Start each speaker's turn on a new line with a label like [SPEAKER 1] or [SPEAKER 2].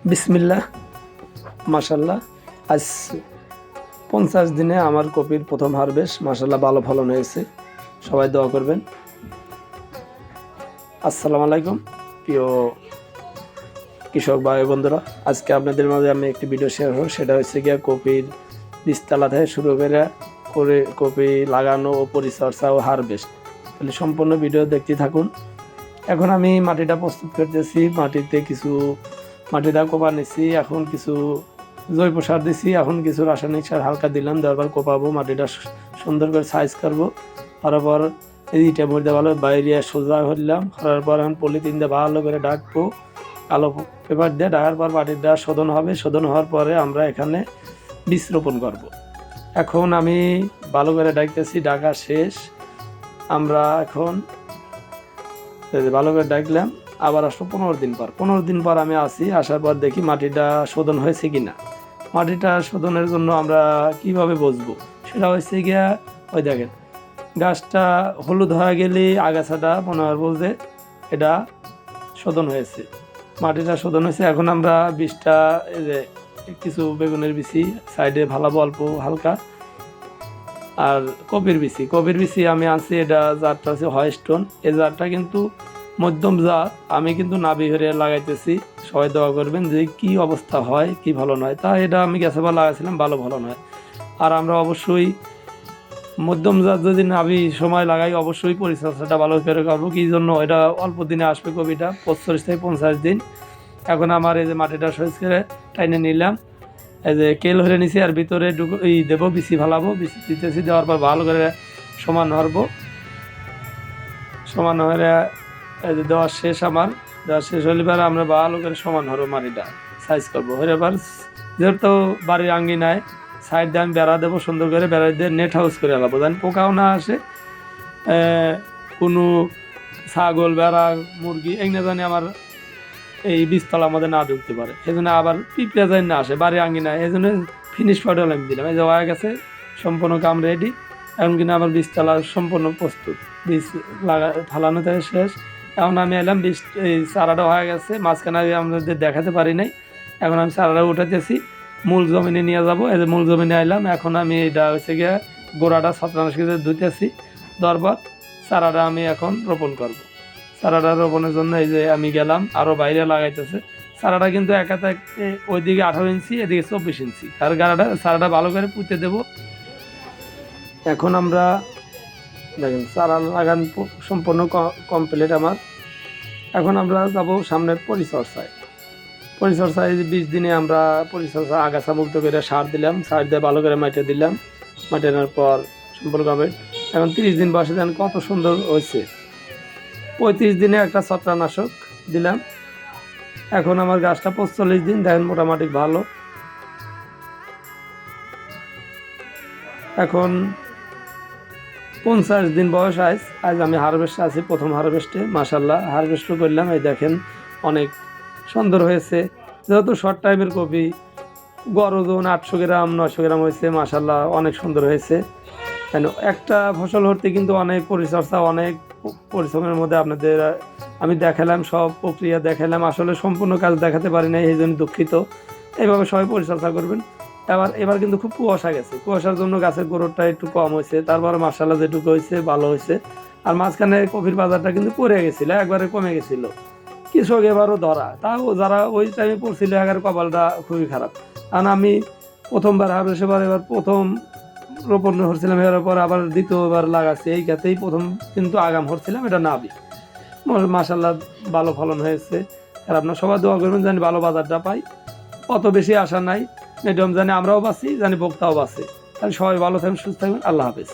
[SPEAKER 1] বিসমিল্লাহ, মাশাল্লাহ। আজ 50 দিনে আমার কপির প্রথম হারভেস্ট। মাশাল্লাহ, ভালো ফলন হয়েছে। সবাই দোয়া করবেন। আসসালামু আলাইকুম প্রিয় কৃষক ভাই বন্ধুরা। আজকে আপনাদের মাঝে আমি একটি ভিডিও শেয়ার করব। সেটা হচ্ছে গিয়া কপির বীজতলা থেকে শুরু করে কপি লাগানো ও পরিচর্যা ও হারভেস্ট। তাহলে সম্পূর্ণ ভিডিও দেখতে থাকুন। এখন আমি মাটিটা প্রস্তুত করতেছি। মাটিটা কোপা নিচ্ছি। এখন কিছু জৈব সার দিছি, এখন কিছু রাসায়নিক সার হালকা দিলাম। দেওয়ার পর কোপাবো, মাটিটা সুন্দর করে সাইজ করবো। করার পর এইটা মধ্যে ভালো বাইরে সোজা করলাম। করার পর এখন পলিথিন দিয়ে ভালো করে ঢাকবো, কালো পেপার দিয়ে ঢাকার পর মাটিটা শোধন হবে। শোধন হওয়ার পরে আমরা এখানে বীজ রোপণ করবো। এখন আমি ভালো করে ডাকতেছি, ডাকা শেষ। আমরা এখন ভালো করে ডাকলাম। আবার আসলো 15 দিন পর আমি আসি। আসার পর দেখি মাটিটা শোধন হয়েছে কিনা। মাটিটা শোধনের জন্য আমরা কিভাবে বুঝবো, সেটা হচ্ছে গিয়া ওই দেখেন, গাছটা হলুদ হয়ে গেলে আগাছাটা মনে হয় বলতে এটা শোধন হয়েছে, মাটিটা শোধন হয়েছে। এখন আমরা বীজটা এই যে কিছু বেগুনের বিচি সাইডে ভালাবো অল্প হালকা। আর কপির বিচি আমি আনছি, এটা জাতটা হচ্ছে হয়স্টোন। এই জাতটা কিন্তু মধ্যম জাত। আমি কিন্তু নাভি হরে লাগাইতেছি। সবাই দোয়া করবেন যে কি অবস্থা হয়, কি ভালো নয়। তা এটা আমি গ্যাসেবার লাগাইছিলাম, ভালো নয়। আর আমরা অবশ্যই মধ্যম জাত যদি নাভি সময় লাগাই, অবশ্যই পরিচর্যাটা ভালো করে করবো। কি জন্য, এটা অল্প দিনে আসবে কপিটা, 45 থেকে 50 দিন। এখন আমার এই যে মাটিটা সহজ করে টাইনে নিলাম, এই যে কেল হরে নিছি। আর ভিতরে দেবো বিচি ফালাবো। বিচি দিতেছি, দেওয়ার পর ভালো করে সমান হরবো। সমান হয়ে এই যে দেওয়া শেষ। আমার দেওয়া শেষ হলে পরে আমরা ভালো করে সমান হরবো, মাটিটা সাইজ করবো। হয়ে এবার যেহেতু বাড়ির আঙ্গিনায় সাইড দিয়ে আমি বেড়া দেবো, সুন্দর করে বেড়া দিয়ে নেট হাউস করে আলাবো, যেন পোকাও না আসে। কোনো ছাগল, বেড়া, মুরগি এগুলো জানি আমার এই বীজতলা আমাদের না ঢুকতে পারে। এই জন্য আবার পিঁপড়ে যেন না আসে বাড়ির আঙ্গিনায়। এই জন্য ফিনিশ পটল আমি দিলাম। এই যে হয়ে গেছে, সম্পূর্ণ কাম রেডি। এখন কিনা আমার বীজতলা সম্পূর্ণ প্রস্তুত। বীজ ফালানো থেকে শেষ। এখন আমি এলাম, বীজ এই চারাটা হয়ে গেছে। মাঝখানে আমাদের দেখাতে পারি নাই। এখন আমি চারাটা উঠাতেছি, মূল জমিনে নিয়ে যাব। এই যে মূল জমিনে আইলাম। এখন আমি এটা হচ্ছে গিয়ে গোড়াটা ছত্রাকনাশকে ধুইতেছি। দরবার চারাটা আমি এখন রোপণ করব। চারাটা রোপণের জন্য এই যে আমি গেলাম, আরও বাইরে লাগাইতেছে। চারাটা কিন্তু একাতে ওইদিকে 18 ইঞ্চি, এদিকে 24 ইঞ্চি। আর চারাটা ভালো করে পুঁতে দেব। এখন আমরা দেখেন চারা লাগান সম্পূর্ণ কমপ্লিট আমার। এখন আমরা যাব সামনের পরিচর্যায়। 20 দিনে আমরা পরিচর্যা আগাছা মুক্ত করে সার দিলাম। সার দিয়ে ভালো করে মাটি দিলাম। মাটি আনার পর সম্পূর্ণ কমপ্লিট। এখন 30 দিন বয়সে দেখেন কত সুন্দর হয়েছে। 35 দিনে একটা ছত্রাকনাশক দিলাম। এখন আমার গাছটা 45 দিন, দেখেন মোটামুটি ভালো। এখন 50 দিন বয়স। আজ আমি হারভেস্টে আছি, প্রথম হারভেস্টে। মাশাল্লাহ, হারভেস্টও করলাম। এই দেখেন অনেক সুন্দর হয়েছে। যেহেতু শর্ট টাইমের কপি, গড় ওজন 800 গ্রাম 900 গ্রাম হয়েছে। মাশাল্লাহ, অনেক সুন্দর হয়েছে। কেন একটা ফসল হতে কিন্তু অনেক পরিচর্যা, অনেক পরিশ্রমের মধ্যে আপনাদের আমি দেখালাম, সব প্রক্রিয়া দেখালাম। আসলে সম্পূর্ণ কাজ দেখাতে পারি না, এই জন্য দুঃখিত। এইভাবে সবাই পরিচর্যা করবেন। এবার কিন্তু খুব কুয়াশা গেছে। কুয়াশার জন্য গাছের গ্রোথটা একটু কম হয়েছে। তারপর মাশাল্লাহ যেটুকু হয়েছে ভালো হয়েছে। আর মাঝখানে কপির বাজারটা কিন্তু পড়ে গেছিলো, একবারে কমে গেছিলো। কৃষক এবারও ধরা, তাও যারা ওই টাইমে পড়ছিল এগার কপালটা খুবই খারাপ। কারণ আমি প্রথমবার হারভেস্ট, এবার প্রথম রোপণ করছিলাম। এর পর আবার দ্বিতীয়বার লাগাচ্ছি। এই ক্ষেত্রেই প্রথম কিন্তু আগাম করছিলাম, এটা নাবি। মাশাল্লাহ, ভালো ফলন হয়েছে। আর আপনার সবাই দোয়া করবেন জানি ভালো বাজারটা পাই। অত বেশি আশা নাই, মিডিয়াম জানি আমরাও বাঁচি, জানি ভোক্তাও বাঁচে। তাহলে সবাই ভালো থাকবেন, সুস্থ থাকবেন। আল্লাহ হাফেজ।